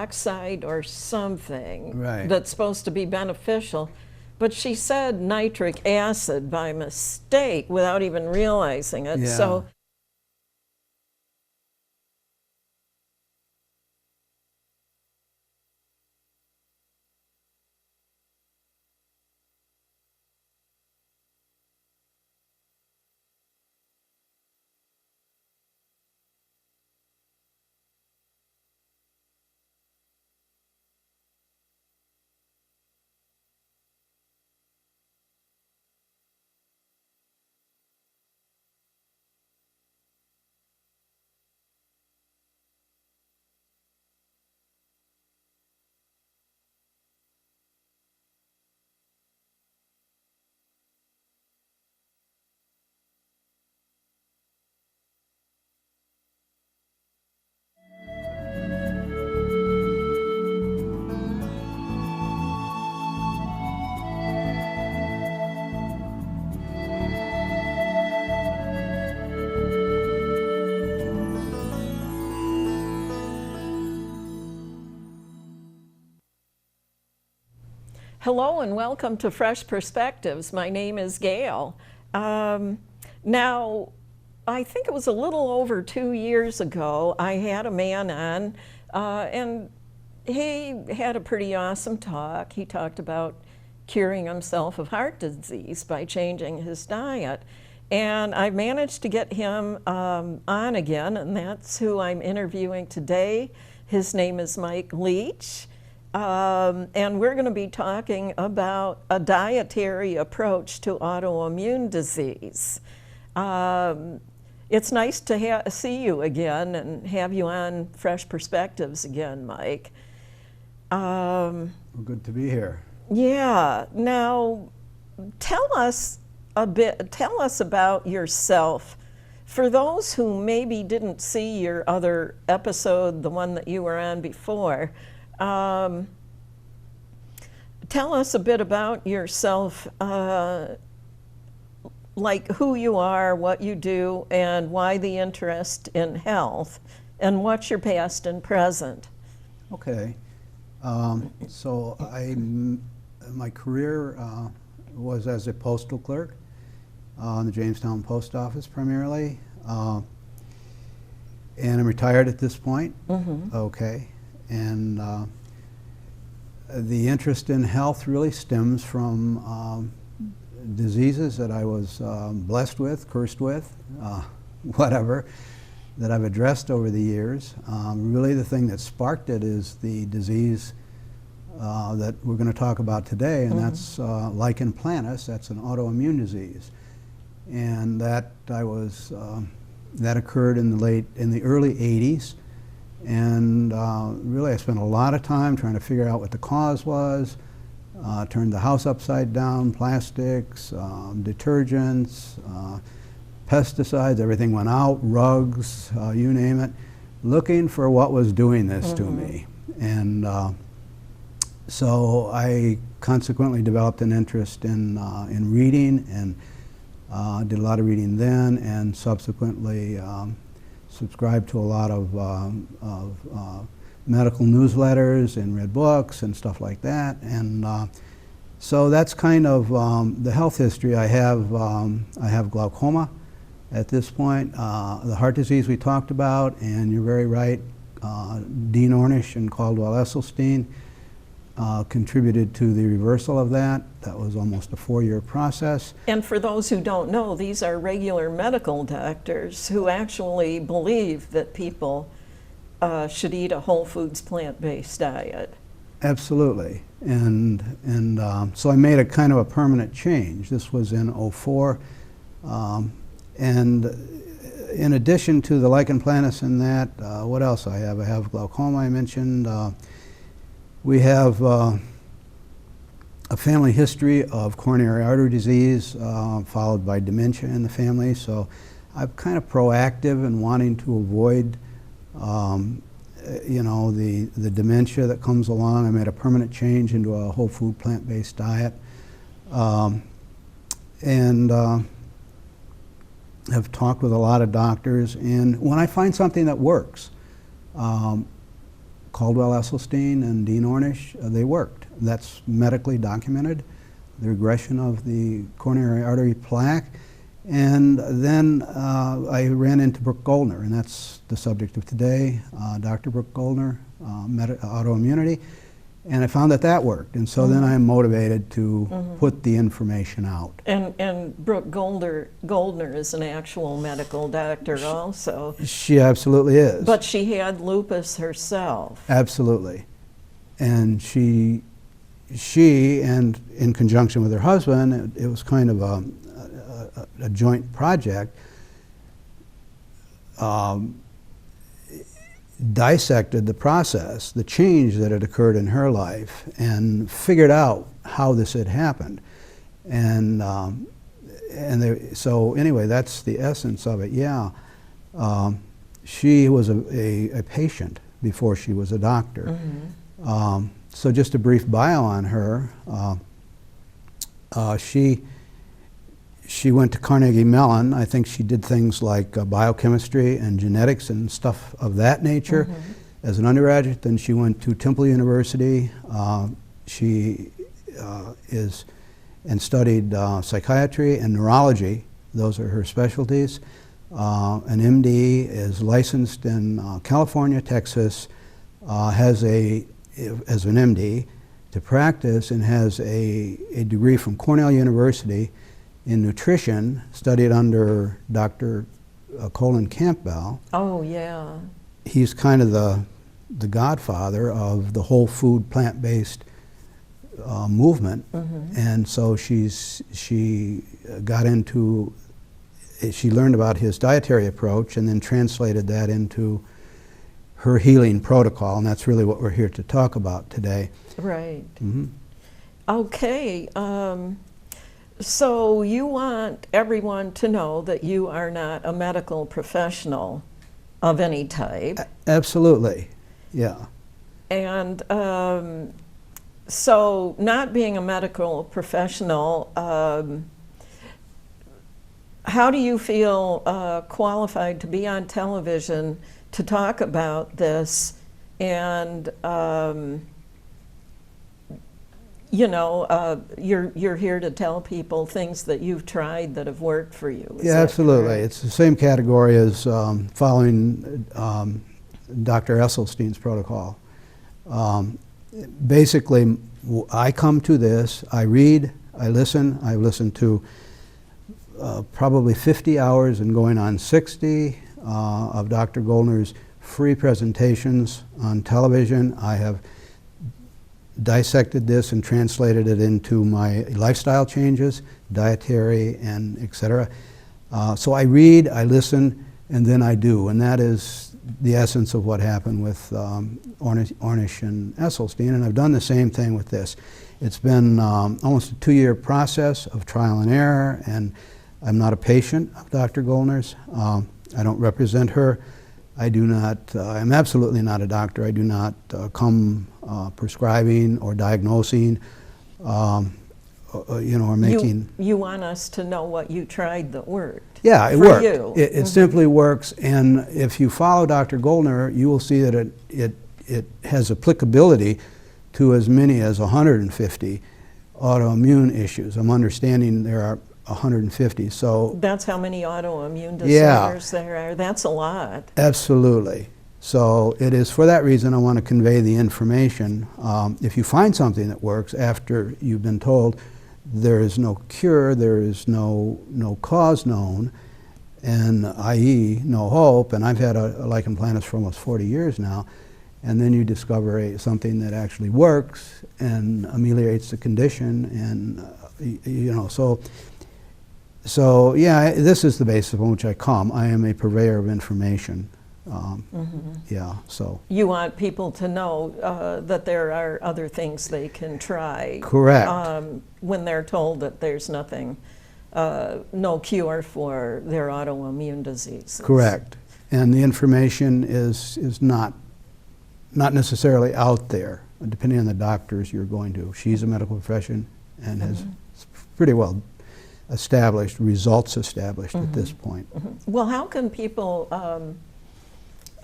peroxide or something Right. that's supposed to be beneficial, but she said nitric acid by mistake without even realizing it. Yeah. So hello and welcome to Fresh Perspectives. My name is Gail. Now, I think it was a little over 2 years ago, I had a man on, and he had a pretty awesome talk. He talked about curing himself of heart disease by changing his diet. And I've managed to get him on again, and that's who I'm interviewing today. His name is Mike Leach. And we're going to be talking about a dietary approach to autoimmune disease. It's nice to see you again and have you on Fresh Perspectives again, Mike. Well, good to be here. Yeah. Now, tell us about yourself. For those who maybe didn't see your other episode, the one that you were on before, tell us a bit about yourself, like who you are, what you do, and why the interest in health, and what's your past and present. Okay. So my career was as a postal clerk in the Jamestown Post Office primarily, and I'm retired at this point. Mm-hmm. Okay. And the interest in health really stems from diseases that I was blessed with, cursed with, whatever, that I've addressed over the years. Really the thing that sparked it is the disease that we're going to talk about today, and Mm-hmm. that's lichen planus. That's an autoimmune disease. And that that occurred in the early 80s. And really I spent a lot of time trying to figure out what the cause was, turned the house upside down, plastics, detergents, pesticides, everything went out, rugs, you name it, looking for what was doing this to me. And so I consequently developed an interest in reading, and did a lot of reading then, and subsequently subscribed to a lot of medical newsletters and read books and stuff like that. And so that's kind of the health history. I have glaucoma at this point, the heart disease we talked about, and you're very right, Dean Ornish and Caldwell Esselstyn contributed to the reversal of that. That was almost a 4-year process. And for those who don't know, these are regular medical doctors who actually believe that people should eat a whole foods plant-based diet. Absolutely. And so I made a kind of a permanent change. This was in '04. And in addition to the lichen planus and that, what else I have? I have glaucoma, I mentioned. We have a family history of coronary artery disease, followed by dementia in the family. So I'm kind of proactive in wanting to avoid, you know, the dementia that comes along. I made a permanent change into a whole food plant-based diet, and have talked with a lot of doctors. And when I find something that works, Caldwell Esselstyn and Dean Ornish, they worked. That's medically documented, the regression of the coronary artery plaque. And then I ran into Brooke Goldner, and that's the subject of today, Dr. Brooke Goldner, autoimmunity. And I found that that worked, and so then I'm motivated to put the information out. And Brooke Goldner is an actual medical doctor also. She absolutely is. But she had lupus herself. Absolutely. And she and in conjunction with her husband, it was kind of a joint project, dissected the process, the change that had occurred in her life, and figured out how this had happened. And so anyway, that's the essence of it. Yeah, she was a patient before she was a doctor. So just a brief bio on her. She went to Carnegie Mellon. I think she did things like biochemistry and genetics and stuff of that nature as an undergraduate. Then she went to Temple University. She studied psychiatry and neurology. Those are her specialties. An MD, is licensed in California, Texas, has as an MD to practice, and has a degree from Cornell University in nutrition, studied under Dr. Colin Campbell. Oh, yeah. He's kind of the godfather of the whole food, plant-based movement. And so she learned about his dietary approach and then translated that into her healing protocol, and that's really what we're here to talk about today. Right. Okay. So you want everyone to know that you are not a medical professional of any type. Absolutely, yeah. And so not being a medical professional, how do you feel qualified to be on television to talk about this? And you know, you're here to tell people things that you've tried that have worked for you. Yeah, absolutely. It's the same category as following Dr. Esselstyn's protocol. Basically, I come to this, I read, I listen. I've listened to probably 50 hours and going on 60 of Dr. Goldner's free presentations on television. I have dissected this and translated it into my lifestyle changes, dietary and etc. So I read, I listen, and then I do, and that is the essence of what happened with Ornish and Esselstyn, and I've done the same thing with this. It's been almost a 2-year process of trial and error, and I'm not a patient of Dr. Goldner's. I don't represent her. I do not, I'm absolutely not a doctor. I do not come prescribing or diagnosing, you know, or making... You want us to know what you tried that worked. Yeah, it for worked. You. It simply works, and if you follow Dr. Goldner, you will see that it has applicability to as many as 150 autoimmune issues. I'm understanding there are 150, so... That's how many autoimmune disorders there are. That's a lot. Absolutely. So it is for that reason I want to convey the information. If you find something that works after you've been told there is no cure, there is no cause known, and i.e. no hope, and I've had a lichen planus for almost 40 years now, and then you discover something that actually works and ameliorates the condition, and you know, so yeah, this is the basis on which I come. I am a purveyor of information. Yeah, so. You want people to know that there are other things they can try. Correct. When they're told that there's nothing, no cure for their autoimmune diseases. Correct. And the information is not necessarily out there, depending on the doctors you're going to. She's a medical profession and has pretty well established, results established at this point. Well, how can people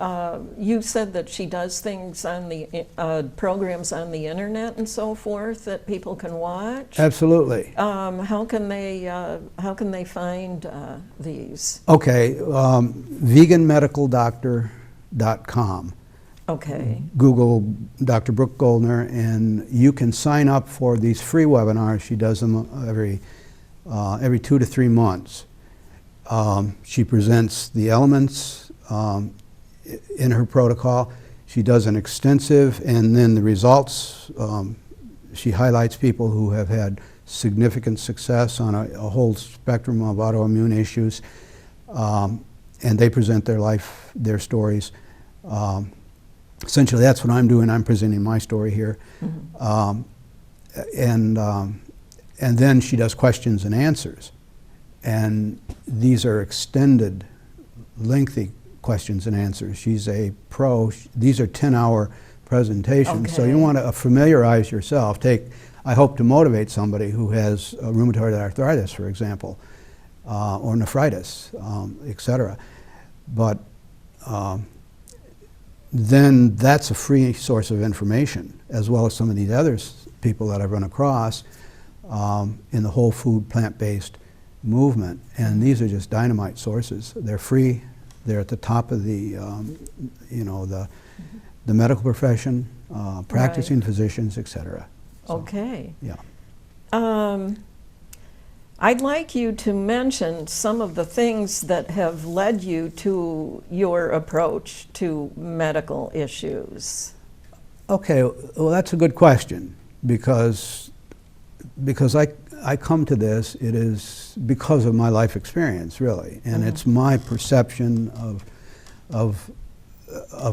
You said that she does things on the programs on the internet and so forth that people can watch. Absolutely. How can they find these? Okay, veganmedicaldoctor.com. Okay. Google Dr. Brooke Goldner, and you can sign up for these free webinars. She does them every 2 to 3 months. She presents the elements in her protocol. She does an extensive, and then the results. She highlights people who have had significant success on a whole spectrum of autoimmune issues, and they present their stories. Essentially, that's what I'm doing. I'm presenting my story here. Mm-hmm. And then she does questions and answers. And these are extended, lengthy questions and answers. She's a pro. These are 10-hour presentations. Okay. So you want to familiarize yourself. I hope to motivate somebody who has rheumatoid arthritis, for example, or nephritis, etc. But then that's a free source of information, as well as some of these other people that I've run across in the whole food, plant-based movement. And these are just dynamite sources. They're free. They're at the top of the medical profession, practicing Right. physicians, etc. So, Okay. yeah. I'd like you to mention some of the things that have led you to your approach to medical issues. Okay, well, that's a good question, because I come to this, it is because of my life experience, really, and it's my perception of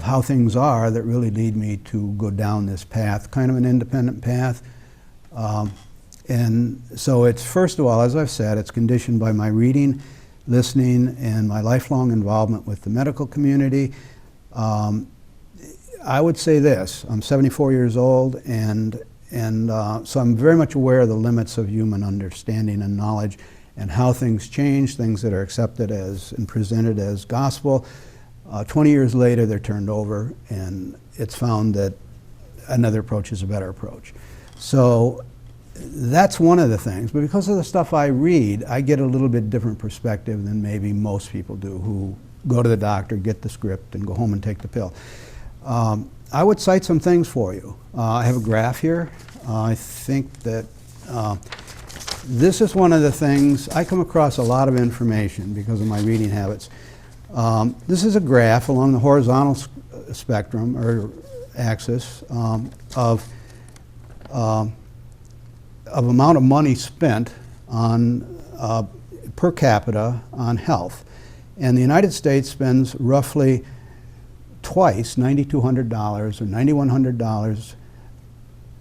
how things are that really lead me to go down this path, kind of an independent path. And so it's, first of all, as I've said, it's conditioned by my reading, listening, and my lifelong involvement with the medical community. I would say this: I'm 74 years old, and so I'm very much aware of the limits of human understanding and knowledge, and how things change, things that are accepted as and presented as gospel. 20 years later, they're turned over, and it's found that another approach is a better approach. So that's one of the things. But because of the stuff I read, I get a little bit different perspective than maybe most people do, who go to the doctor, get the script, and go home and take the pill. I would cite some things for you. I have a graph here. I think that this is one of the things. I come across a lot of information because of my reading habits. This is a graph along the horizontal spectrum or axis of amount of money spent on per capita on health. And the United States spends roughly twice $9,200 or $9,100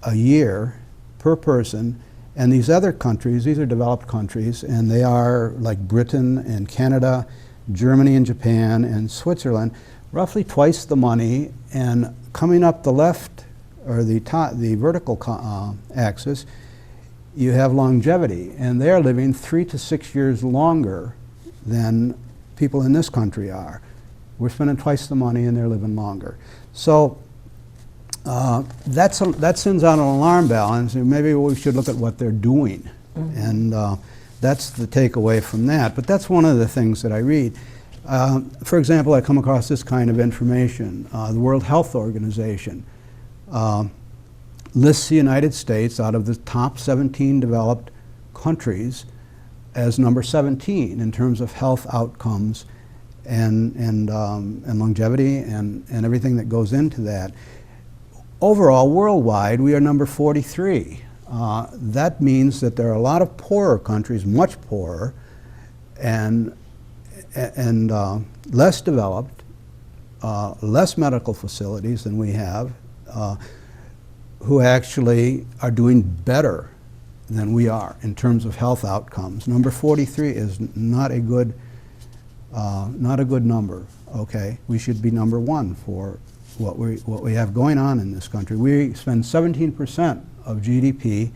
a year per person. And these other countries, these are developed countries, and they are like Britain and Canada, Germany and Japan and Switzerland, roughly twice the money. And coming up the left, or the vertical axis, you have longevity, and they're living 3 to 6 years longer than people in this country are. We're spending twice the money, and they're living longer. So that sends out an alarm bell, and so maybe we should look at what they're doing. Mm-hmm. And that's the takeaway from that. But that's one of the things that I read. For example, I come across this kind of information. The World Health Organization lists the United States out of the top 17 developed countries as number 17 in terms of health outcomes and longevity and everything that goes into that. Overall, worldwide, we are number 43. That means that there are a lot of poorer countries, much poorer, and less developed, less medical facilities than we have, who actually are doing better than we are in terms of health outcomes. Number 43 is not a good number. Okay, we should be number 1 for what we have going on in this country. We spend 17% of GDP.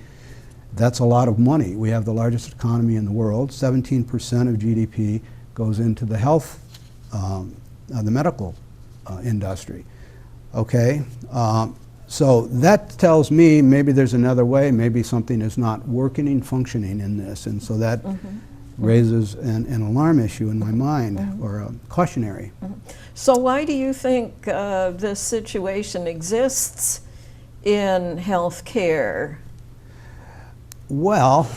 That's a lot of money. We have the largest economy in the world. 17% of GDP goes into the health, the medical industry. Okay, so that tells me maybe there's another way, maybe something is not working and functioning in this, and so that raises an alarm issue in my mind, or a cautionary. So why do you think this situation exists in healthcare? Well,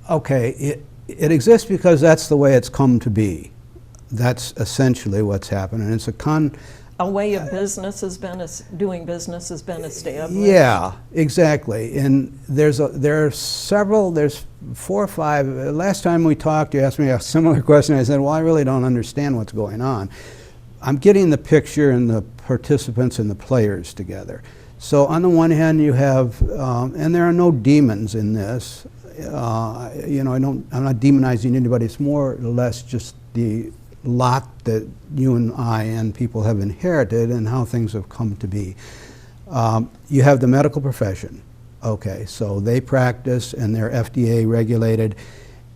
okay, it exists because that's the way it's come to be. That's essentially what's happened, and it's A way of business has been, doing business has been established. Yeah, exactly. And there are several, there's 4 or 5. Last time we talked, you asked me a similar question. I said, well, I really don't understand what's going on. I'm getting the picture and the participants and the players together. So on the one hand, you have, and there are no demons in this. You know, I'm not demonizing anybody. It's more or less just the lot that you and I and people have inherited and how things have come to be. You have the medical profession. Okay, so they practice and they're FDA regulated,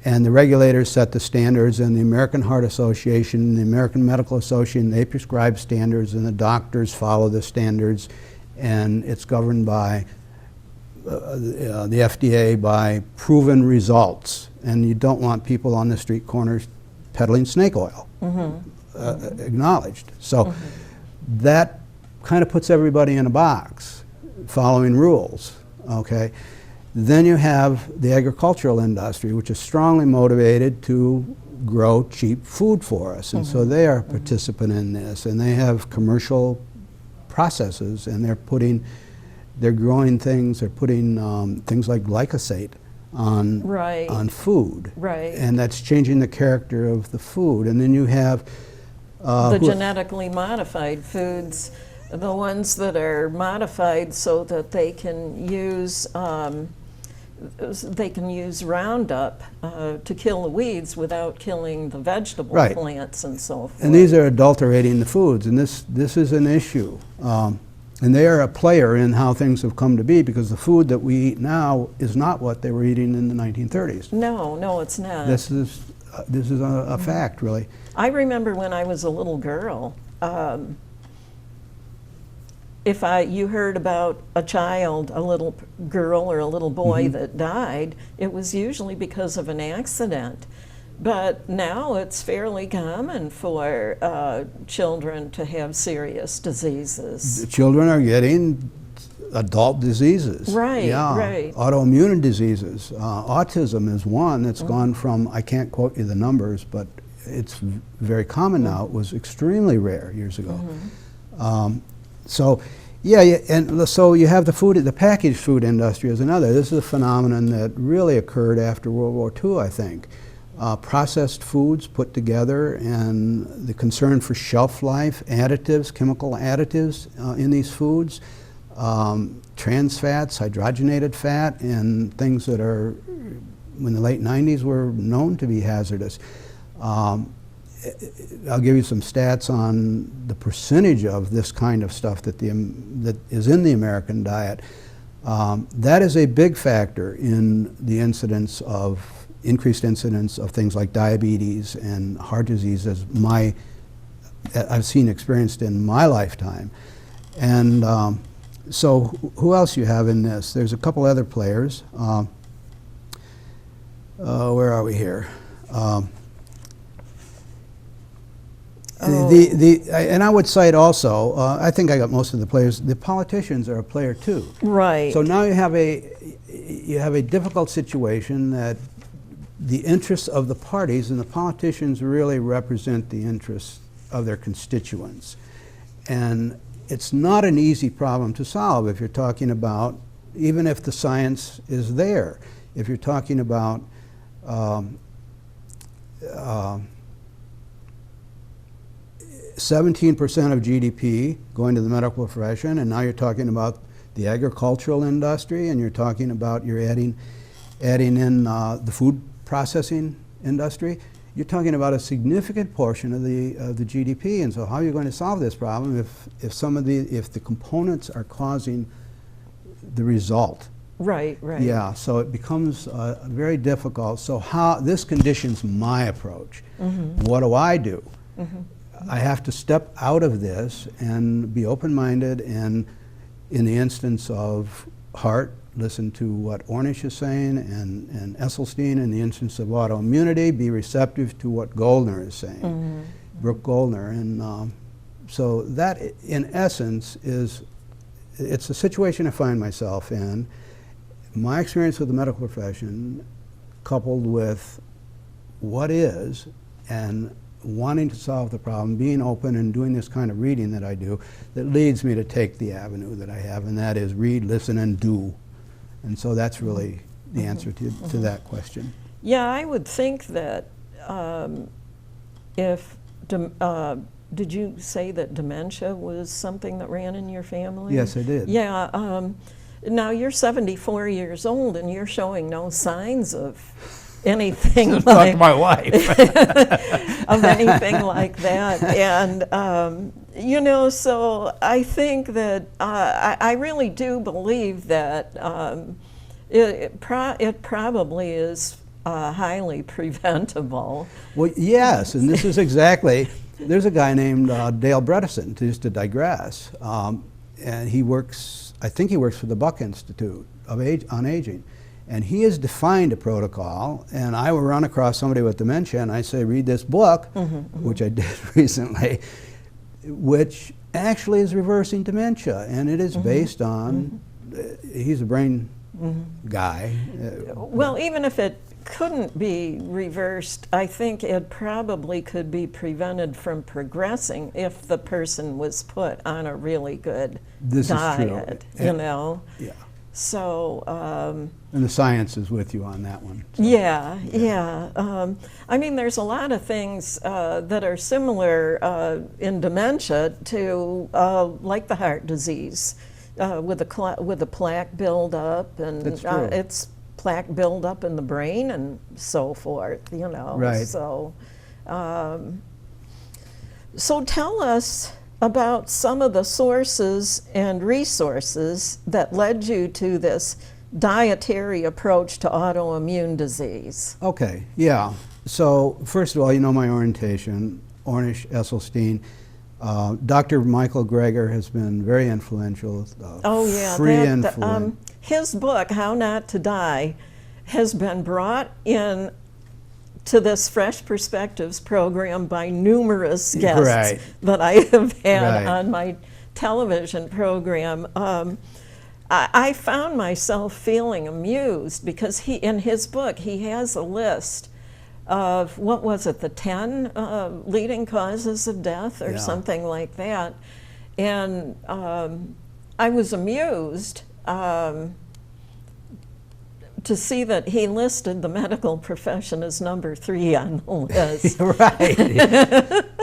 and the regulators set the standards, and the American Heart Association, the American Medical Association, they prescribe standards, and the doctors follow the standards, and it's governed by the FDA by proven results. And you don't want people on the street corners peddling snake oil. Acknowledged. So that kind of puts everybody in a box, following rules. Okay. Then you have the agricultural industry, which is strongly motivated to grow cheap food for us, and so they are a participant in this, and they have commercial processes, and they're growing things. They're putting things like glyphosate on food, and that's changing the character of the food. And then you have the genetically modified foods, the ones that are modified so that they can use Roundup to kill the weeds without killing the vegetable plants and so forth. And these are adulterating the foods, and this is an issue. And they are a player in how things have come to be, because the food that we eat now is not what they were eating in the 1930s. No, it's not. This is a fact, really. I remember when I was a little girl, if you heard about a child, a little girl or a little boy that died, it was usually because of an accident. But now it's fairly common for children to have serious diseases. The children are getting adult diseases. Right, yeah. right. Autoimmune diseases. Autism is one that's gone from, I can't quote you the numbers, but it's very common now. It was extremely rare years ago. So, yeah, and so you have the packaged food industry is another. This is a phenomenon that really occurred after World War II, I think. Processed foods put together, and the concern for shelf life, additives, chemical additives in these foods, trans fats, hydrogenated fat, and things that are, in the late 90s, were known to be hazardous. I'll give you some stats on the percentage of this kind of stuff that is in the American diet. That is a big factor in the increased incidence of things like diabetes and heart disease, as I've seen experienced in my lifetime. And so who else you have in this? There's a couple other players. Where are we here? And I would cite also, I think I got most of the players, the politicians are a player too. Right. So now you have a difficult situation that the interests of the parties, and the politicians really represent the interests of their constituents. And it's not an easy problem to solve if you're talking about, even if the science is there, if you're talking about 17% of GDP going to the medical profession, and now you're talking about the agricultural industry, and you're talking about adding in the food processing industry. You're talking about a significant portion of the GDP, and so how are you going to solve this problem if the components are causing the result? Right. Yeah, so it becomes very difficult. So this conditions my approach. What do I do? I have to step out of this and be open-minded, and in the instance of heart, listen to what Ornish is saying, and Esselstyn. In the instance of autoimmunity, be receptive to what Goldner is saying, Brooke Goldner. And so that, in essence, it's a situation I find myself in. My experience with the medical profession, coupled with what is, and wanting to solve the problem, being open and doing this kind of reading that I do, that leads me to take the avenue that I have, and that is read, listen, and do. And so that's really the answer to that question. Yeah, I would think that did you say that dementia was something that ran in your family? Yes, I did. Yeah. Now you're 74 years old and you're showing no signs of anything Just like my wife. of anything like that. And you know, so I think that I really do believe that it probably is highly preventable. Well, yes, and this is exactly. There's a guy named Dale Bredesen, just to digress, and he works. I think he works for the Buck Institute on Aging. And he has defined a protocol, and I will run across somebody with dementia, and I say, read this book, which I did recently, which actually is reversing dementia, and it is based on, he's a brain guy. Well, even if it couldn't be reversed, I think it probably could be prevented from progressing if the person was put on a really good diet, you know? Yeah. So, and the science is with you on that one. So. Yeah. I mean, there's a lot of things that are similar in dementia to, like the heart disease, with the plaque buildup, and it's plaque buildup in the brain and so forth. You know. Right. So, so tell us about some of the sources and resources that led you to this dietary approach to autoimmune disease. Okay, yeah. So first of all, you know my orientation, Ornish, Esselstyn. Dr. Michael Greger has been very influential. Free influence. His book, How Not to Die, has been brought in to this Fresh Perspectives program by numerous guests that I have had on my television program. I found myself feeling amused because in his book, he has a list of, what was it, the 10 leading causes of death or something like that. And I was amused to see that he listed the medical profession as number 3 on the list.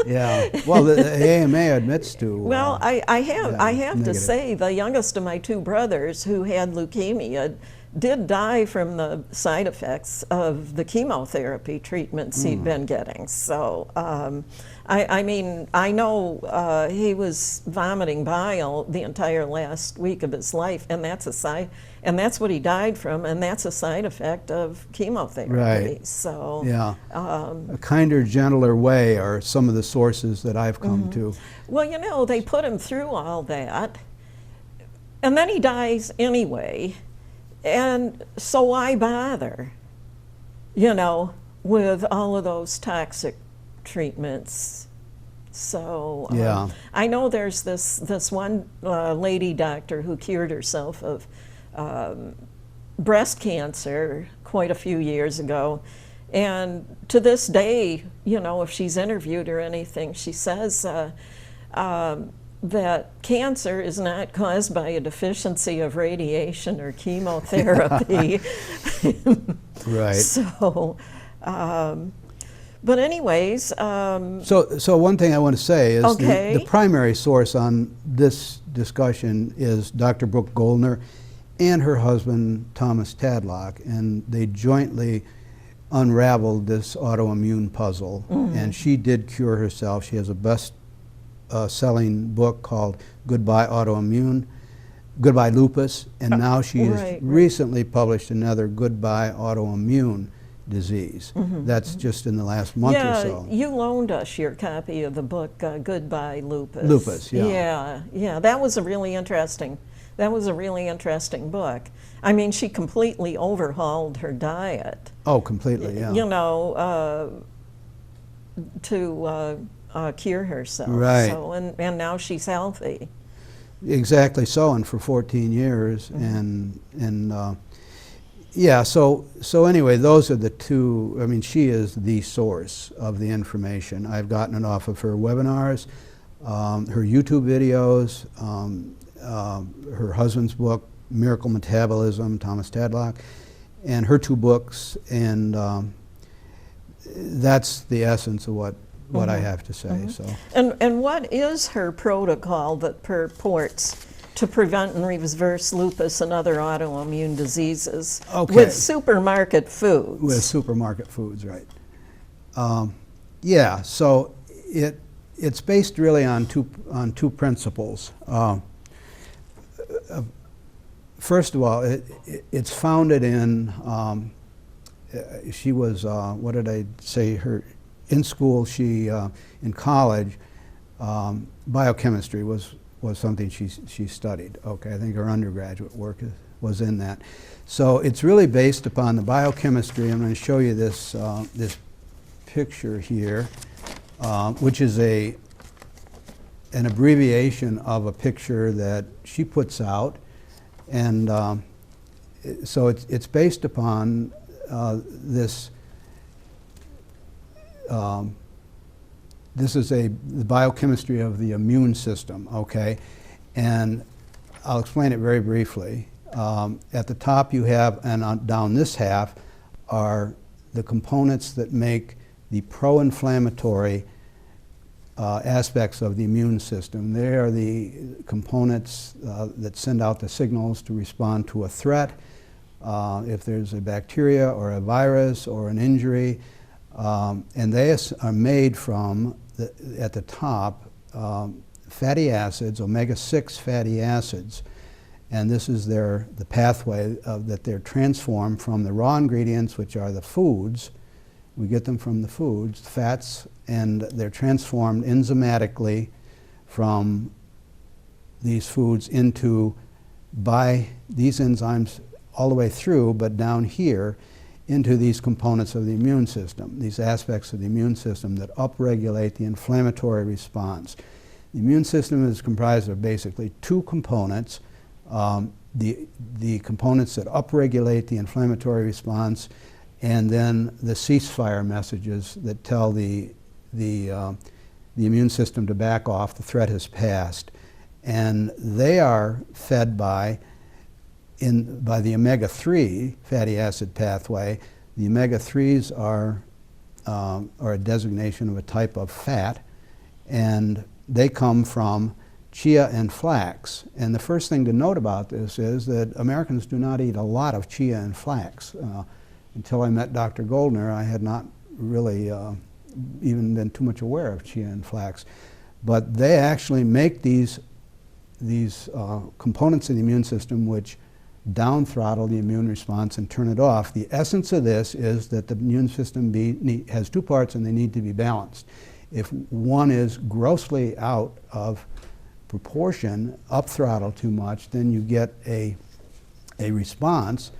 Yeah. Well, the AMA admits to. Well, I have to say, the youngest of my 2 brothers who had leukemia did die from the side effects of the chemotherapy treatments he'd been getting. So, I mean, I know he was vomiting bile the entire last week of his life, and that's what he died from, and that's a side effect of chemotherapy. Right. So, a kinder, gentler way are some of the sources that I've come to. Well, you know, they put him through all that, and then he dies anyway, and so why bother, you know, with all of those toxic treatments? So I know there's this one lady doctor who cured herself of breast cancer quite a few years ago, and to this day, you know, if she's interviewed or anything, she says that cancer is not caused by a deficiency of radiation or chemotherapy. Right. So, but anyways. So one thing I want to say is the primary source on this discussion is Dr. Brooke Goldner and her husband, Thomas Tadlock, and they jointly unraveled this autoimmune puzzle. And she did cure herself. She has a best-selling book called Goodbye Lupus, and now she has recently published another Goodbye Autoimmune. disease. That's just in the last month or so. You loaned us your copy of the book, Goodbye Lupus. Lupus, yeah. Yeah, that was a really interesting book. I mean, she completely overhauled her diet. Oh, completely, yeah. You know, to cure herself. Right. So, and now she's healthy. Exactly so, and for 14 years, and yeah. So anyway, those are the two. I mean, she is the source of the information. I've gotten it off of her webinars, her YouTube videos, her husband's book, Miracle Metabolism, Thomas Tadlock, and her two books, and that's the essence of what I have to say. So. And what is her protocol that purports to prevent and reverse lupus and other autoimmune diseases with supermarket foods? With supermarket foods, right. Yeah, so it's based really on two principles. First of all, it's founded in, she was, what did I say, in school, she, in college, biochemistry was something she studied. Okay, I think her undergraduate work was in that. So it's really based upon the biochemistry. I'm going to show you this, this picture here, which is an abbreviation of a picture that she puts out. And so it's based upon this. This is the biochemistry of the immune system, okay? And I'll explain it very briefly. At the top you have, and down this half, are the components that make the pro-inflammatory aspects of the immune system. They are the components that send out the signals to respond to a threat, if there's a bacteria or a virus or an injury. And they are made from, at the top, fatty acids, omega-6 fatty acids. And this is the pathway that they're transformed from the raw ingredients, which are the foods. We get them from the foods, fats, and they're transformed enzymatically from these foods by these enzymes all the way through, but down here, into these components of the immune system, these aspects of the immune system that upregulate the inflammatory response. The immune system is comprised of basically two components. The components that upregulate the inflammatory response, and then the ceasefire messages that tell the immune system to back off, the threat has passed. And they are fed by the omega-3 fatty acid pathway. The omega-3s are a designation of a type of fat, and they come from chia and flax. And the first thing to note about this is that Americans do not eat a lot of chia and flax. Until I met Dr. Goldner, I had not really even been too much aware of chia and flax. But they actually make these components of the immune system which down throttle the immune response and turn it off. The essence of this is that the immune system has two parts and they need to be balanced. If one is grossly out of proportion, up throttle too much, then you get a response,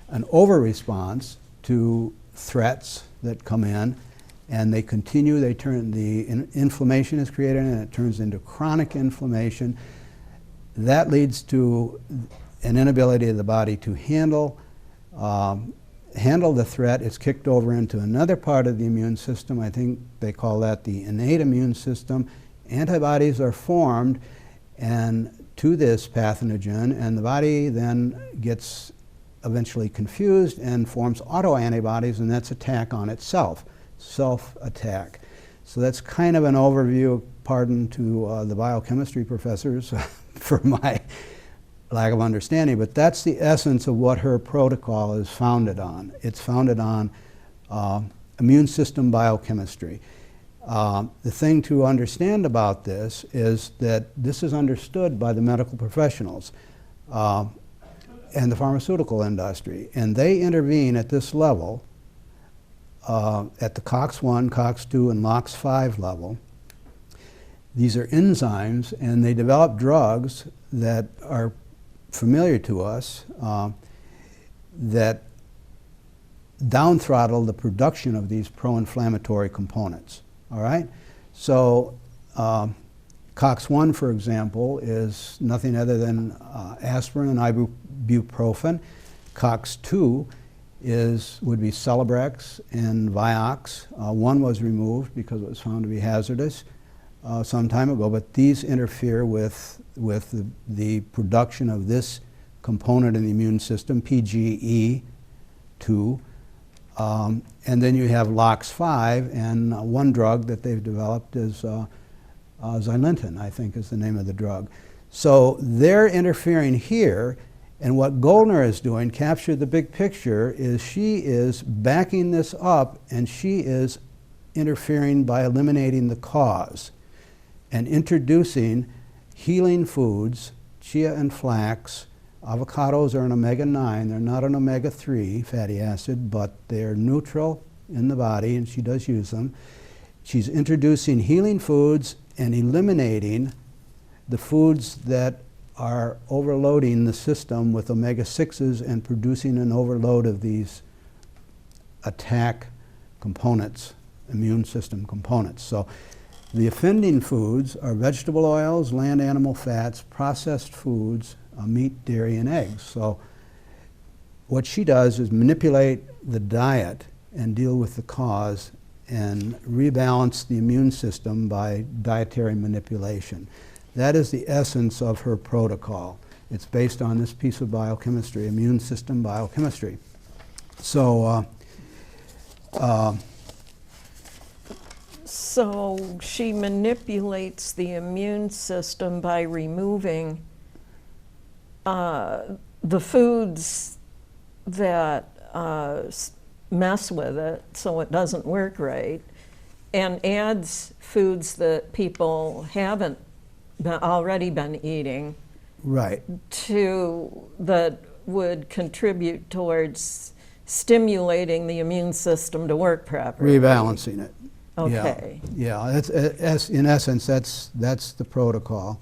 an over response to threats that come in, and they continue, the inflammation is created and it turns into chronic inflammation. That leads to an inability of the body to handle the threat. It's kicked over into another part of the immune system. I think they call that the innate immune system. Antibodies are formed to this pathogen, and the body then gets eventually confused and forms autoantibodies, and that's attack on itself, self-attack. So that's kind of an overview, pardon to the biochemistry professors for my lack of understanding, but that's the essence of what her protocol is founded on. It's founded on immune system biochemistry. The thing to understand about this is that this is understood by the medical professionals and the pharmaceutical industry, and they intervene at this level at the COX-1, COX-2, and LOX5 level. These are enzymes, and they develop drugs that are familiar to us that down-throttle the production of these pro-inflammatory components. All right? So COX-1, for example, is nothing other than aspirin and ibuprofen. COX-2 would be Celebrex and Vioxx. One was removed because it was found to be hazardous some time ago, but these interfere with the production of this component in the immune system, PGE2. And then you have LOX5, and one drug that they've developed is Xilintin, I think is the name of the drug. So they're interfering here, and what Goldner is doing, capture the big picture, is she is backing this up, and she is interfering by eliminating the cause and introducing healing foods, chia and flax. Avocados are an omega-9. They're not an omega-3 fatty acid, but they're neutral in the body, and she does use them. She's introducing healing foods and eliminating the foods that are overloading the system with omega-6s and producing an overload of these attack components, immune system components. So the offending foods are vegetable oils, land animal fats, processed foods, meat, dairy, and eggs. So what she does is manipulate the diet and deal with the cause and rebalance the immune system by dietary manipulation. That is the essence of her protocol. It's based on this piece of biochemistry, immune system biochemistry. So, so she manipulates the immune system by removing the foods that mess with it so it doesn't work right, and adds foods that people haven't already been eating, right, that would contribute towards stimulating the immune system to work properly. Rebalancing it. Okay. Yeah, that's in essence, that's the protocol.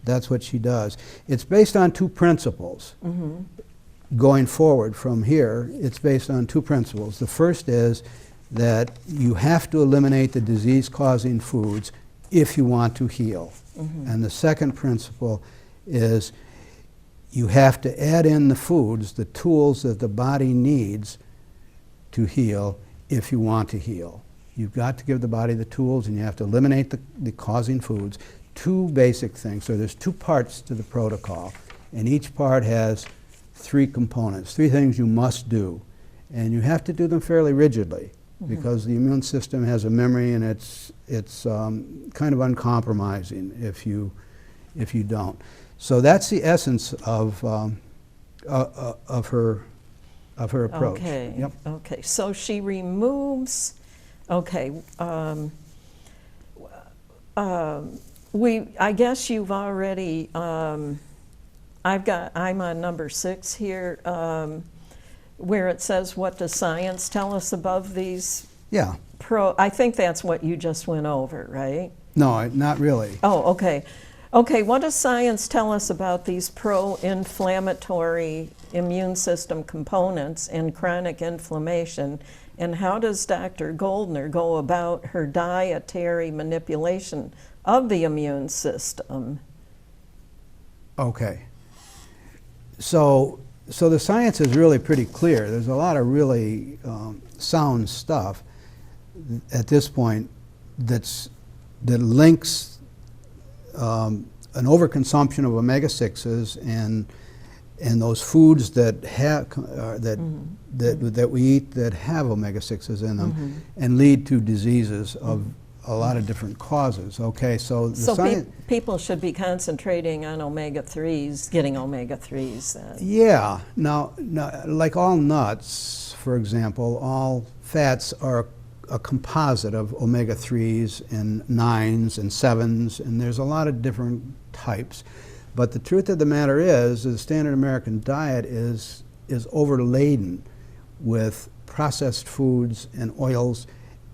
That's what she does. It's based on two principles. Mm-hmm. Going forward from here, it's based on two principles. The first is that you have to eliminate the disease-causing foods if you want to heal. Mm-hmm. And the second principle is you have to add in the foods, the tools that the body needs to heal if you want to heal. You've got to give the body the tools, and you have to eliminate the causing foods. Two basic things. So there's two parts to the protocol, and each part has three components, three things you must do. And you have to do them fairly rigidly, mm-hmm. because the immune system has a memory, and it's kind of uncompromising if you don't. So that's the essence of her approach. Okay. Yep. Okay. So she removes. Okay. I guess you've already. I'm on number 6 here, where it says, "What does science tell us above these?" Yeah. I think that's what you just went over, right? No, not really. Oh, okay. Okay, what does science tell us about these pro-inflammatory immune system components and chronic inflammation, and how does Dr. Goldner go about her dietary manipulation of the immune system? Okay. So the science is really pretty clear. There's a lot of really sound stuff at this point that links an overconsumption of omega-6s and those foods that that we eat that have omega-6s in them, mm-hmm. and lead to diseases of a lot of different causes. Okay, so people should be concentrating on omega-3s, getting omega-3s then. Yeah. Now, like all nuts, for example, all fats are a composite of omega-3s and 9s and 7s, and there's a lot of different types. But the truth of the matter is the standard American diet is overladen with processed foods and oils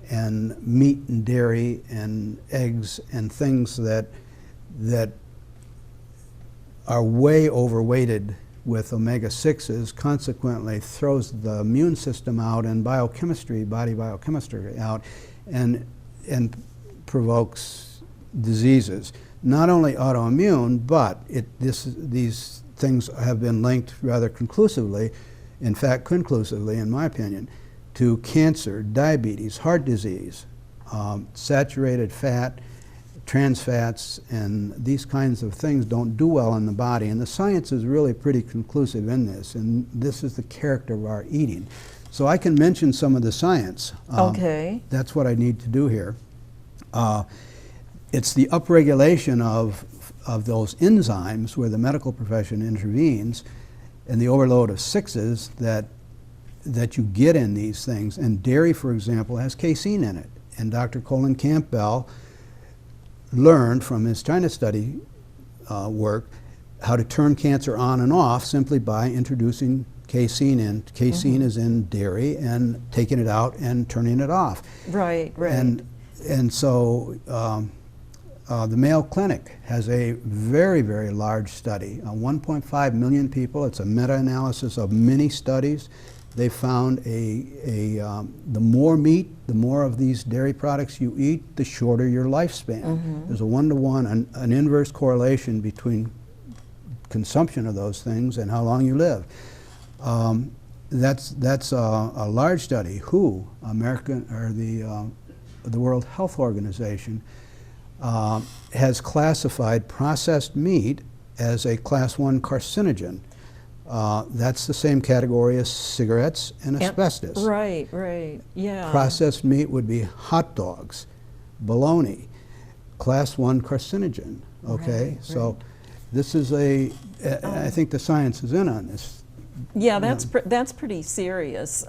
and meat and dairy and eggs and things that are way overweighted with omega-6s, consequently throws the immune system out and biochemistry, body biochemistry out, and provokes diseases. Not only autoimmune, but these things have been linked rather conclusively, in fact conclusively in my opinion, to cancer, diabetes, heart disease, saturated fat, trans fats, and these kinds of things don't do well in the body. And the science is really pretty conclusive in this, and this is the character of our eating. So I can mention some of the science. Okay. That's what I need to do here. It's the upregulation of those enzymes where the medical profession intervenes, and the overload of 6s that you get in these things. And dairy, for example, has casein in it. And Dr. Colin Campbell learned from his China study work how to turn cancer on and off simply by introducing casein in. Casein is in dairy and taking it out and turning it off. Right, right. And so the Mayo Clinic has a very, very large study, 1.5 million people. It's a meta-analysis of many studies. They found the more meat, the more of these dairy products you eat, the shorter your lifespan. There's a one-to-one, an inverse correlation between consumption of those things and how long you live. That's a large study. WHO, the World Health Organization, has classified processed meat as a class 1 carcinogen. That's the same category as cigarettes and asbestos. Right, right, yeah. Processed meat would be hot dogs, bologna, class 1 carcinogen, okay? Right, so this is I think the science is in on this. Yeah, that's pretty serious.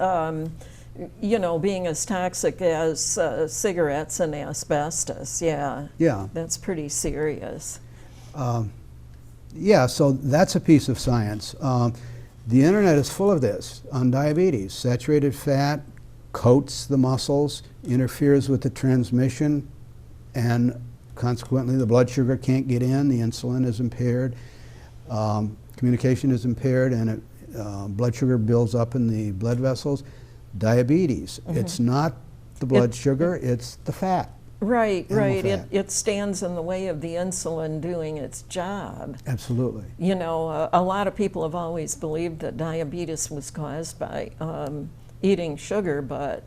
You know, being as toxic as cigarettes and asbestos, yeah. Yeah. That's pretty serious. Yeah, so that's a piece of science. The internet is full of this on diabetes. Saturated fat coats the muscles, interferes with the transmission, and consequently the blood sugar can't get in, the insulin is impaired, communication is impaired, and blood sugar builds up in the blood vessels. Diabetes, it's not the blood sugar, it's the fat. Right, right. Fat. It stands in the way of the insulin doing its job. Absolutely. You know, a lot of people have always believed that diabetes was caused by eating sugar, but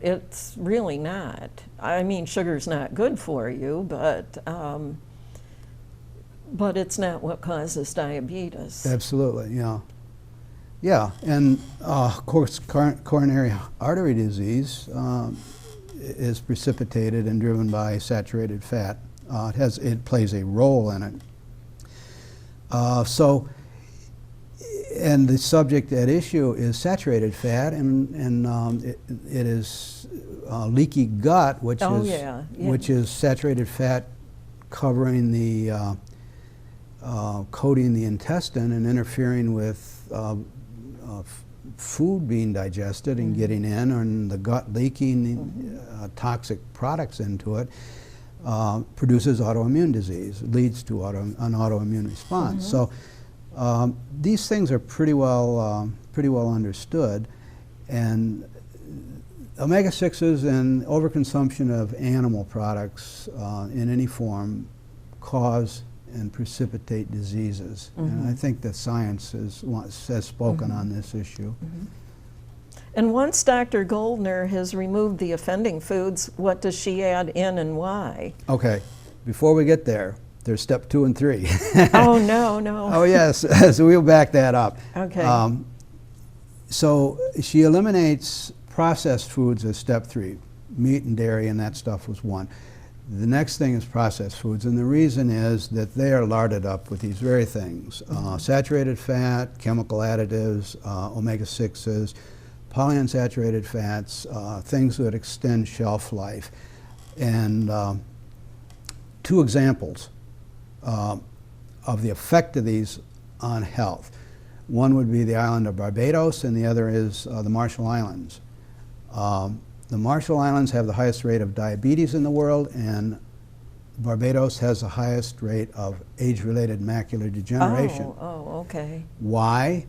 it's really not. I mean, sugar's not good for you, but it's not what causes diabetes. Absolutely, yeah. Yeah, and of course, coronary artery disease is precipitated and driven by saturated fat. It plays a role in it. And the subject at issue is saturated fat, and it is leaky gut, which which is saturated fat covering the coating the intestine and interfering with food being digested and getting in, and the gut leaking toxic products into it, produces autoimmune disease, leads to an autoimmune response. So these things are pretty well understood, and omega-6s and overconsumption of animal products in any form cause and precipitate diseases. And I think that science has spoken on this issue. And once Dr. Goldner has removed the offending foods, what does she add in and why? Okay, before we get there, there's step 2 and 3. Oh, no, no. Oh, yes, so we'll back that up. Okay. So she eliminates processed foods as step 3. Meat and dairy and that stuff was 1. The next thing is processed foods, and the reason is that they are larded up with these very things. Saturated fat, chemical additives, omega-6s, polyunsaturated fats, things that extend shelf life. And 2 examples of the effect of these on health. One would be the island of Barbados, and the other is the Marshall Islands. The Marshall Islands have the highest rate of diabetes in the world, and Barbados has the highest rate of age-related macular degeneration. Oh, okay. Why?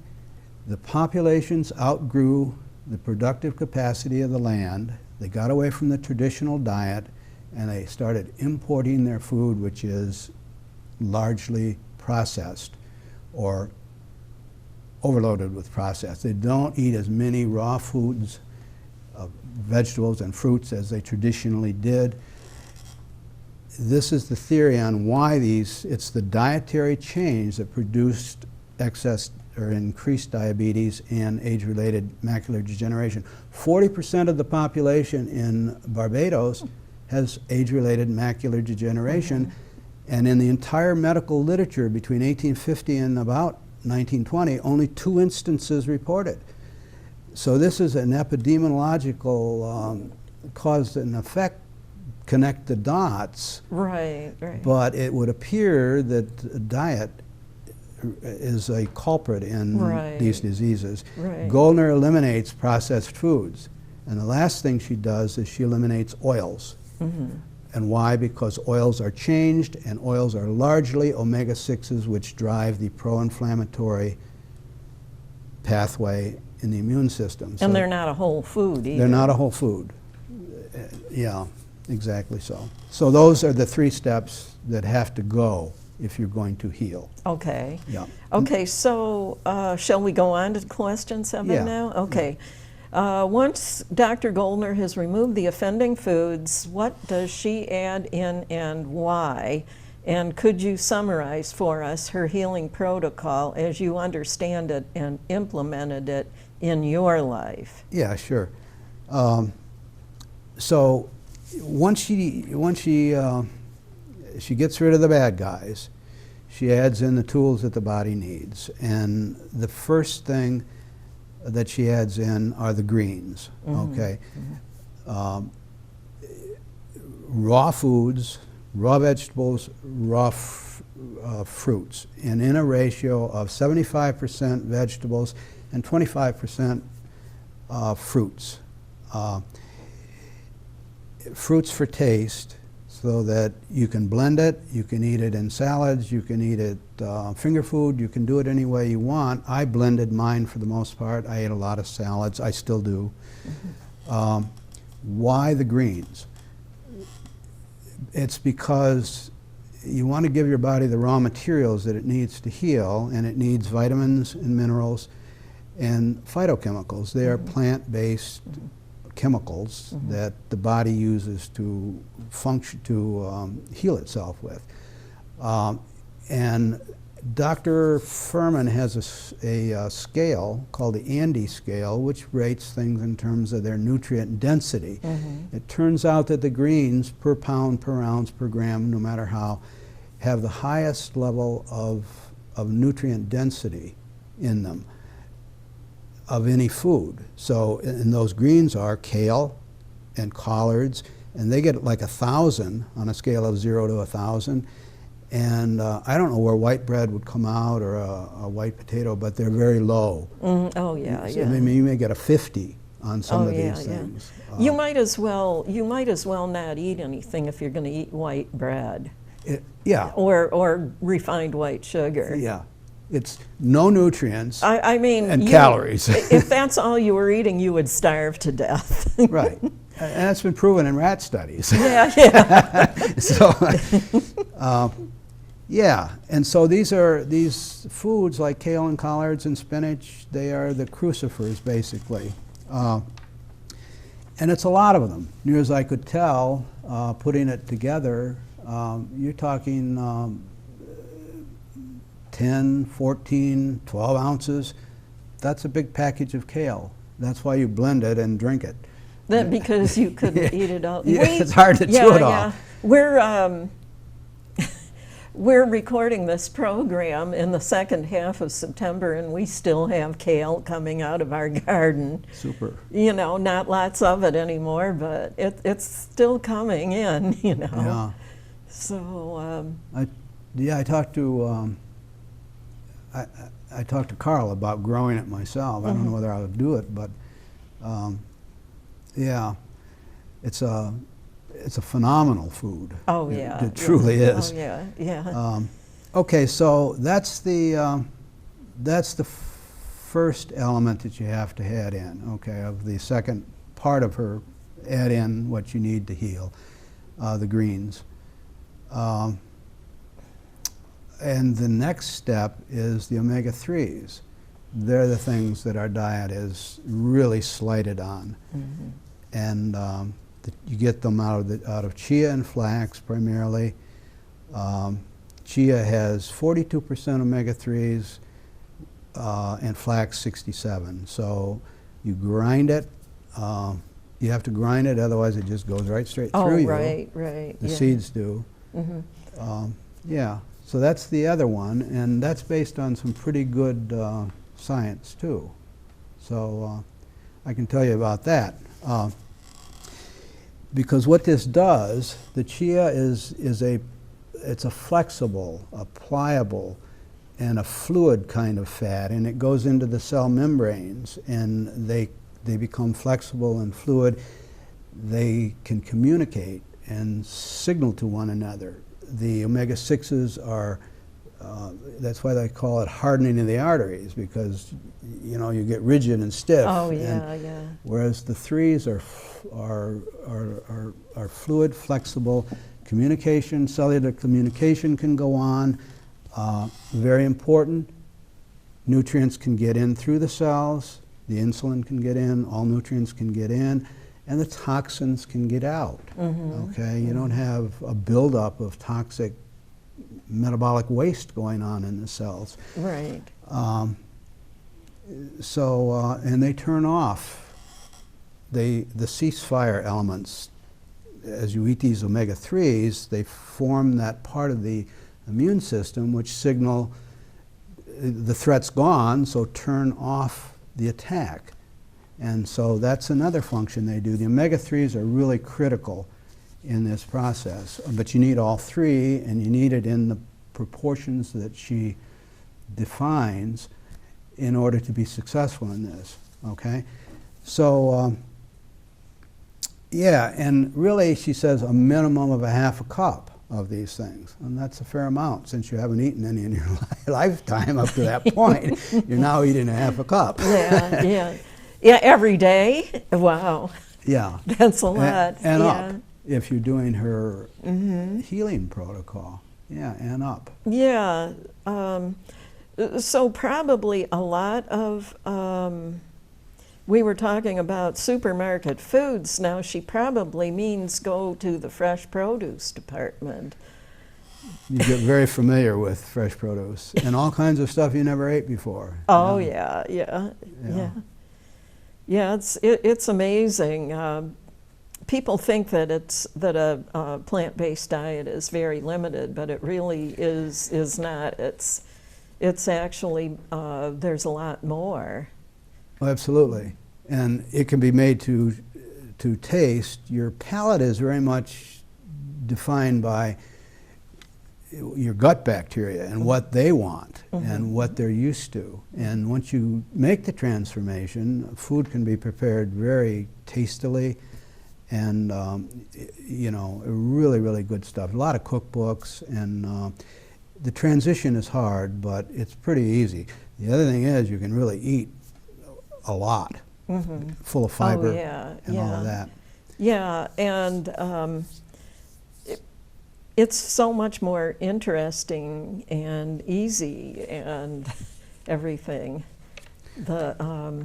The populations outgrew the productive capacity of the land. They got away from the traditional diet, and they started importing their food, which is largely processed or overloaded with processed. They don't eat as many raw foods, vegetables and fruits as they traditionally did. This is the theory on why it's the dietary change that produced excess or increased diabetes and age-related macular degeneration. 40% of the population in Barbados has age-related macular degeneration, and in the entire medical literature between 1850 and about 1920, only 2 instances reported. So this is an epidemiological cause and effect, connect the dots. Right, right. But it would appear that diet is a culprit in these diseases. Right. Goldner eliminates processed foods. And the last thing she does is she eliminates oils. And why? Because oils are changed, and oils are largely omega-6s, which drive the pro-inflammatory pathway in the immune system. And they're not a whole food either. They're not a whole food. Yeah, exactly so. So those are the 3 steps that have to go if you're going to heal. Okay. Yeah. Okay, so shall we go on to question 7 now? Okay. Once Dr. Goldner has removed the offending foods, what does she add in and why? And could you summarize for us her healing protocol as you understand it and implemented it in your life? Yeah, sure. So once she gets rid of the bad guys, she adds in the tools that the body needs. And the first thing that she adds in are the greens, okay? Raw foods, raw vegetables, raw fruits, and in a ratio of 75% vegetables and 25% fruits. Fruits for taste, so that you can blend it, you can eat it in salads, you can eat it finger food, you can do it any way you want. I blended mine for the most part. I ate a lot of salads, I still do. Why the greens? It's because you want to give your body the raw materials that it needs to heal, and it needs vitamins and minerals and phytochemicals. They are plant-based chemicals that the body uses to function, to heal itself with. And Dr. Furman has a scale called the Andy scale, which rates things in terms of their nutrient density. It turns out that the greens per pound, per ounce, per gram, no matter how, have the highest level of nutrient density in them of any food. So, and those greens are kale and collards, and they get like 1,000 on a scale of 0 to 1,000. And I don't know where white bread would come out, or a white potato, but they're very low. Oh yeah, So, yeah. I mean, you may get a 50 on some of these things. You might as well not eat anything if you're going to eat white bread. Yeah. Or refined white sugar. Yeah. It's no nutrients I mean, and calories. If that's all you were eating, you would starve to death. Right. And that's been proven in rat studies. Yeah, yeah. So, yeah, and so these foods like kale and collards and spinach, they are the crucifers basically. And it's a lot of them. Near as I could tell, putting it together, you're talking 10, 14, 12 ounces. That's a big package of kale. That's why you blend it and drink it. That because you couldn't eat it all. Yeah, it's hard to chew it all. We're recording this program in the second half of September, and we still have kale coming out of our garden. Super. You know, not lots of it anymore, but it's still coming in, you know. Yeah. So, I talked to, I talked to Carl about growing it myself. I don't know whether I would do it, but yeah, it's a phenomenal food. Oh yeah, It truly is. Oh yeah, yeah. Okay, so that's the first element that you have to add in. Okay, of the second part of her, add in what you need to heal, the greens. And the next step is the omega-3s. They're the things that our diet is really slighted on. And you get them out of chia and flax primarily. Chia has 42% omega-3s and flax 67. So you grind it. You have to grind it, otherwise it just goes right straight through you. Oh, right, right. The seeds do. Yeah, so that's the other one, and that's based on some pretty good science too. So I can tell you about that. Because what this does, the chia it's a flexible, a pliable, and a fluid kind of fat, and it goes into the cell membranes, and they become flexible and fluid. They can communicate and signal to one another. The omega-6s are, that's why they call it hardening of the arteries, because you get rigid and stiff. Oh yeah, yeah. Whereas the 3s are fluid, flexible, communication, cellular communication can go on. Very important, nutrients can get in through the cells, the insulin can get in, all nutrients can get in, and the toxins can get out. Okay, you don't have a buildup of toxic metabolic waste going on in the cells. Right. And they turn off the ceasefire elements. As you eat these omega-3s, they form that part of the immune system which signal the threat's gone, so turn off the attack. And so that's another function they do. The omega-3s are really critical in this process, but you need all three, and you need it in the proportions that she defines in order to be successful in this, okay? So, yeah, and really she says a minimum of a half a cup of these things, and that's a fair amount since you haven't eaten any in your lifetime up to that point. You're now eating a half a cup. Yeah, yeah. Yeah, every day? Wow. Yeah. That's a lot. And yeah. up, if you're doing her healing protocol. Yeah, and up. Yeah. So probably a lot of, we were talking about supermarket foods. Now she probably means go to the fresh produce department. You get very familiar with fresh produce and all kinds of stuff you never ate before. Oh, yeah, yeah, yeah. Yeah, it's amazing. People think that a plant-based diet is very limited, but it really is not. It's actually there's a lot more. Oh, absolutely, and it can be made to taste. Your palate is very much defined by your gut bacteria and what they want and what they're used to. And once you make the transformation, food can be prepared very tastily and, really, really good stuff. A lot of cookbooks, and the transition is hard, but it's pretty easy. The other thing is you can really eat a lot, full of fiber and all of that. Yeah, and it's so much more interesting and easy and everything.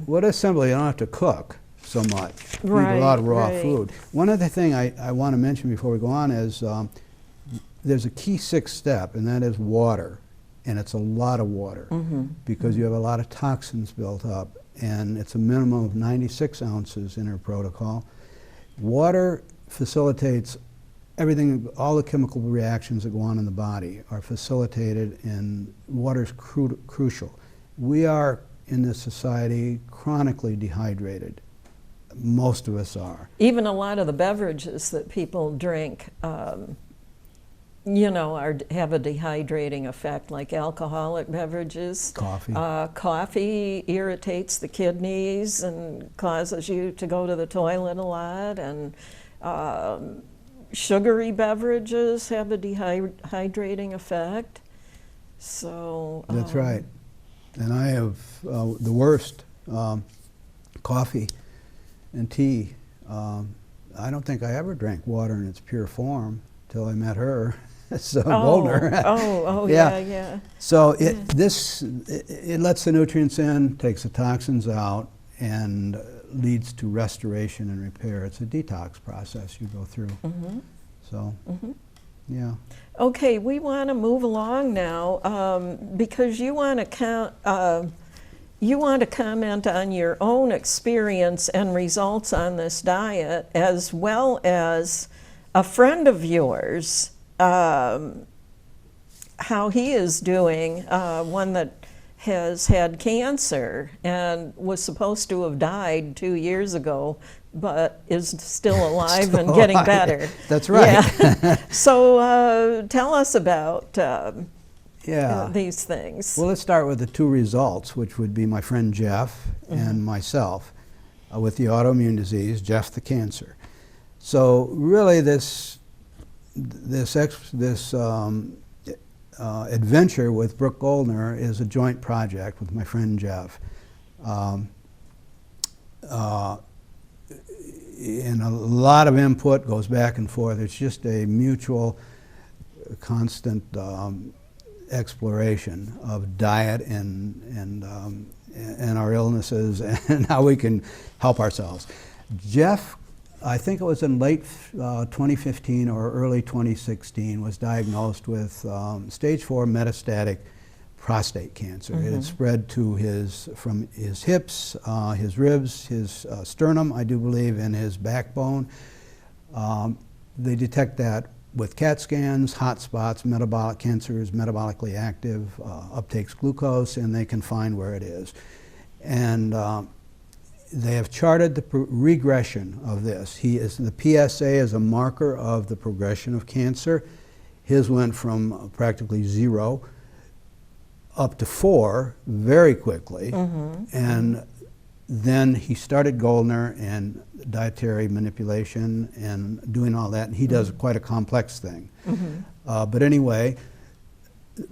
What assembly, you don't have to cook so much. You Right, eat a lot of raw right. food. One other thing I want to mention before we go on is there's a key sixth step, and that is water. And it's a lot of water because you have a lot of toxins built up, and it's a minimum of 96 ounces in her protocol. Water facilitates everything, all the chemical reactions that go on in the body are facilitated, and water's crucial. We are, in this society, chronically dehydrated. Most of us are. Even a lot of the beverages that people drink you know, have a dehydrating effect, like alcoholic beverages. Coffee. Coffee irritates the kidneys and causes you to go to the toilet a lot, and sugary beverages have a dehydrating effect. So That's right. And I have the worst coffee and tea. I don't think I ever drank water in its pure form till I met her. So Goldner. Yeah. So it lets the nutrients in, takes the toxins out, and leads to restoration and repair. It's a detox process you go through. So, yeah. Okay, we want to move along now because you want to comment on your own experience and results on this diet, as well as a friend of yours, how he is doing, one that has had cancer and was supposed to have died 2 years ago, but is still alive and getting better. That's right. Yeah. So tell us about these things. Well, let's start with the two results, which would be my friend Jeff and myself with the autoimmune disease, Jeff the cancer. So really this adventure with Brooke Goldner is a joint project with my friend Jeff. And a lot of input goes back and forth. It's just a mutual, constant exploration of diet and our illnesses and how we can help ourselves. Jeff, I think it was in late 2015 or early 2016, was diagnosed with stage 4 metastatic prostate cancer. It had spread to from his hips, his ribs, his sternum, I do believe, and his backbone. They detect that with CAT scans, hot spots, metabolic cancer is metabolically active, uptakes glucose, and they can find where it is. And they have charted the regression of this. The PSA is a marker of the progression of cancer. His went from practically 0 up to 4 very quickly, and then he started Goldner and dietary manipulation and doing all that, and he does quite a complex thing. But anyway,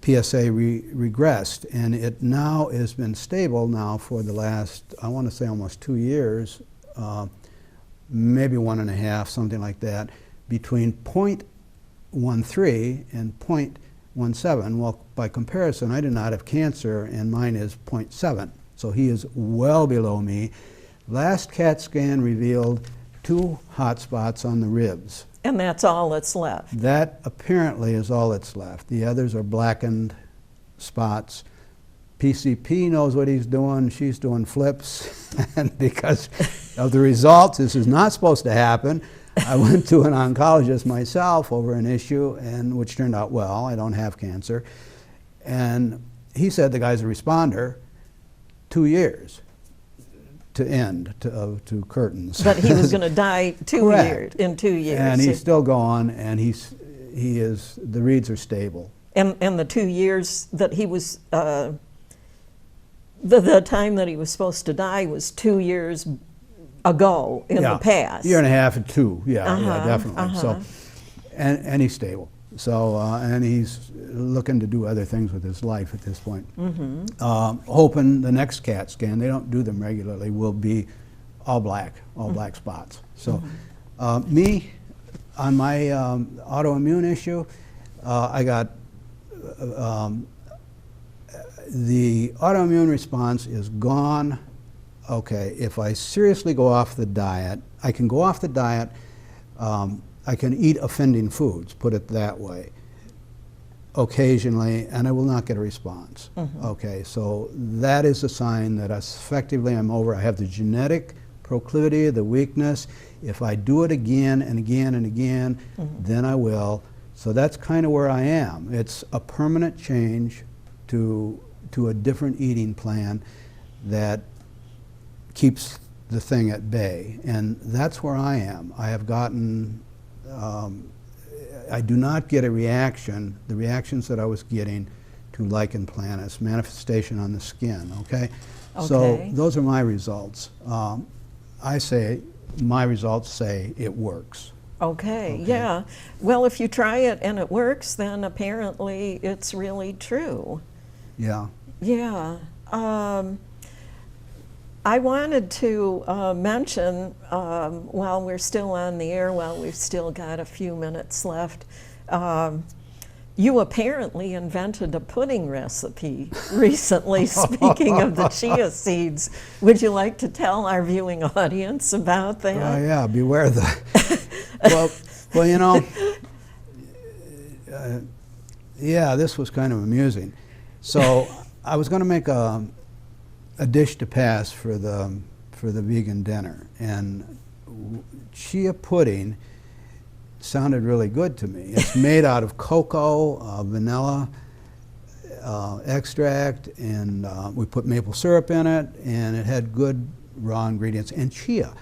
PSA regressed, and it now has been stable now for the last, I want to say almost 2 years, maybe 1.5, something like that, between 0.13 and 0.17. Well, by comparison, I do not have cancer, and mine is 0.7. So he is well below me. Last CAT scan revealed 2 hot spots on the ribs. And that's all that's left. That apparently is all that's left. The others are blackened spots. PCP knows what he's doing. She's doing flips. And because of the results, this is not supposed to happen. I went to an oncologist myself over an issue, and which turned out well. I don't have cancer. And he said the guy's a responder. 2 years to end, to curtains. But he was going to die in 2 years. And he's still gone, and the reads are stable. And the 2 years that he was, the time that he was supposed to die was 2 years ago in the past. 1.5 and 2, yeah, definitely. So, and he's stable. So, and he's looking to do other things with his life at this point. Hoping the next CAT scan, they don't do them regularly, will be all black spots. So, me, on my autoimmune issue, I got, the autoimmune response is gone. Okay, if I seriously go off the diet, I can go off the diet, I can eat offending foods, put it that way, occasionally, and I will not get a response. Okay, so that is a sign that effectively I'm over. I have the genetic proclivity, the weakness. If I do it again and again and again, then I will. So that's kind of where I am. It's a permanent change to a different eating plan that keeps the thing at bay, and that's where I am. I have gotten I do not get a reaction, the reactions that I was getting to lichen planus, manifestation on the skin, okay? So those are my results. I say, my results say it works. Okay, yeah. Well, if you try it and it works, then apparently it's really true. Yeah. Yeah. I wanted to mention, while we're still on the air, while we've still got a few minutes left, you apparently invented a pudding recipe recently, speaking of the chia seeds. Would you like to tell our viewing audience about that? Yeah, beware the... well, you know, yeah, this was kind of amusing. So I was going to make a dish to pass for the vegan dinner, and chia pudding sounded really good to me. It's made out of cocoa, vanilla extract, and we put maple syrup in it, and it had good raw ingredients, and chia.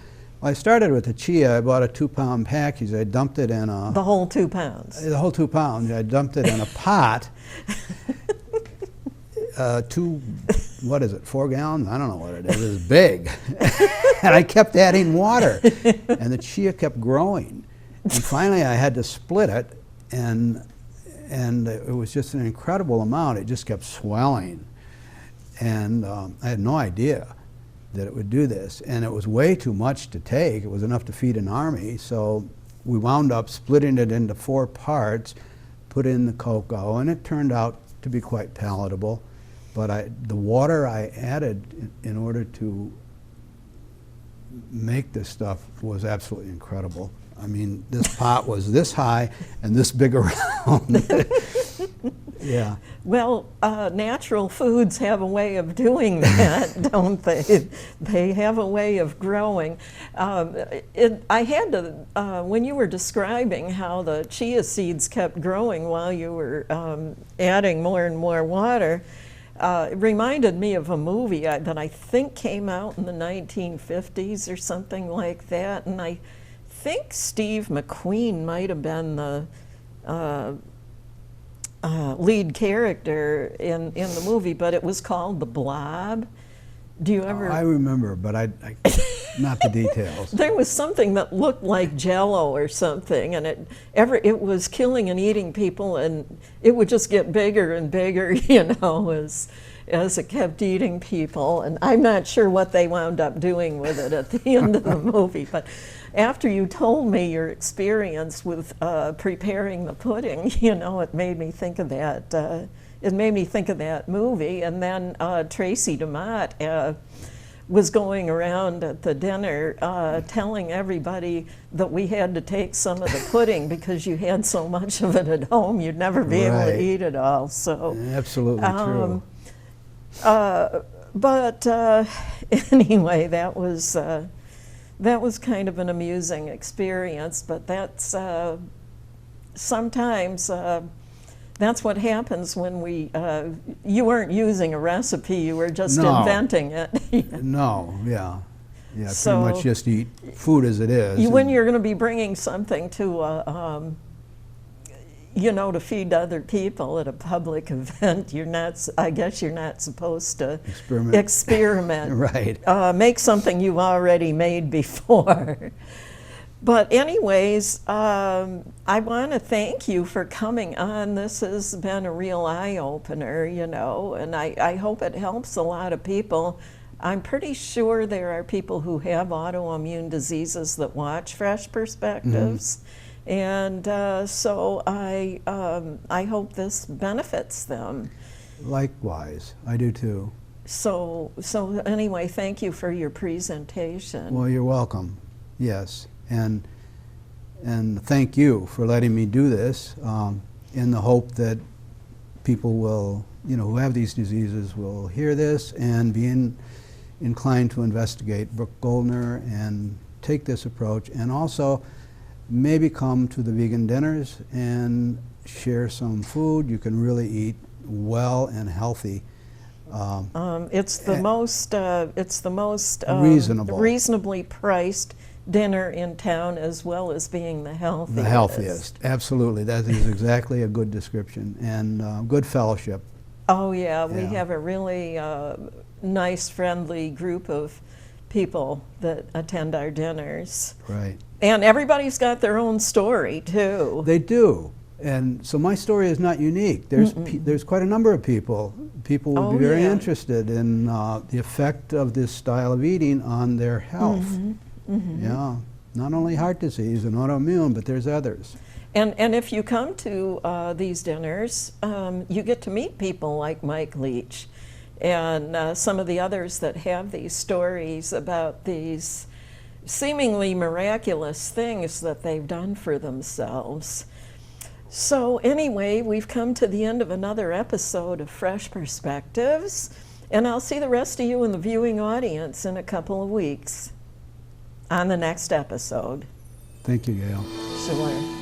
Well, I started with the chia. I bought a 2-pound package. I dumped it in a... The whole 2 pounds? The whole 2 pounds. I dumped it in a pot. What is it, 4 gallons? I don't know what it is. It's big. And I kept adding water, and the chia kept growing. And finally I had to split it, and it was just an incredible amount. It just kept swelling. And I had no idea that it would do this. And it was way too much to take. It was enough to feed an army. So we wound up splitting it into 4 parts, put in the cocoa, and it turned out to be quite palatable. But the water I added in order to make this stuff was absolutely incredible. I mean, this pot was this high and this big around. Yeah. Well, natural foods have a way of doing that, don't they? They have a way of growing. I had to, when you were describing how the chia seeds kept growing while you were adding more and more water, it reminded me of a movie that I think came out in the 1950s or something like that, and I think Steve McQueen might have been the lead character in the movie, but it was called The Blob. Do you ever? I remember, but I not the details. There was something that looked like Jell-O or something, and it was killing and eating people, and it would just get bigger and bigger, you know, as it kept eating people. And I'm not sure what they wound up doing with it at the end of the movie, but after you told me your experience with preparing the pudding, you know, it made me think of that. It made me think of that movie. And then Tracy DeMott was going around at the dinner telling everybody that we had to take some of the pudding because you had so much of it at home, you'd never be able to eat it all. So absolutely true. But anyway, that was kind of an amusing experience. But that's sometimes that's what happens when you weren't using a recipe, you were just inventing it. No, yeah. Yeah, so pretty much just eat food as it is. When you're going to be bringing something to you know, to feed other people at a public event, I guess you're not supposed to experiment. Right. Make something you've already made before. But anyways, I want to thank you for coming on. This has been a real eye-opener, you know, and I hope it helps a lot of people. I'm pretty sure there are people who have autoimmune diseases that watch Fresh Perspectives. Mm-hmm. And so I hope this benefits them. Likewise, I do too. So anyway, thank you for your presentation. Well, you're welcome. Yes, and thank you for letting me do this in the hope that people will, you know, who have these diseases will hear this and be inclined to investigate Brooke Goldner and take this approach, and also maybe come to the vegan dinners and share some food. You can really eat well and healthy. It's the most reasonable, reasonably priced dinner in town, as well as being the healthiest. The healthiest, absolutely. That is exactly a good description, and good fellowship. Oh yeah, we Yeah. have a really nice, friendly group of people that attend our dinners. Right. And everybody's got their own story too. They do. And so my story is not unique. There's quite a number of people. People would Oh, be very yeah. interested in the effect of this style of eating on their health. Yeah, not only heart disease and autoimmune, but there's others. And if you come to these dinners, you get to meet people like Mike Leach and some of the others that have these stories about these seemingly miraculous things that they've done for themselves. So anyway, we've come to the end of another episode of Fresh Perspectives, and I'll see the rest of you in the viewing audience in a couple of weeks on the next episode. Thank you, Gail. Sure.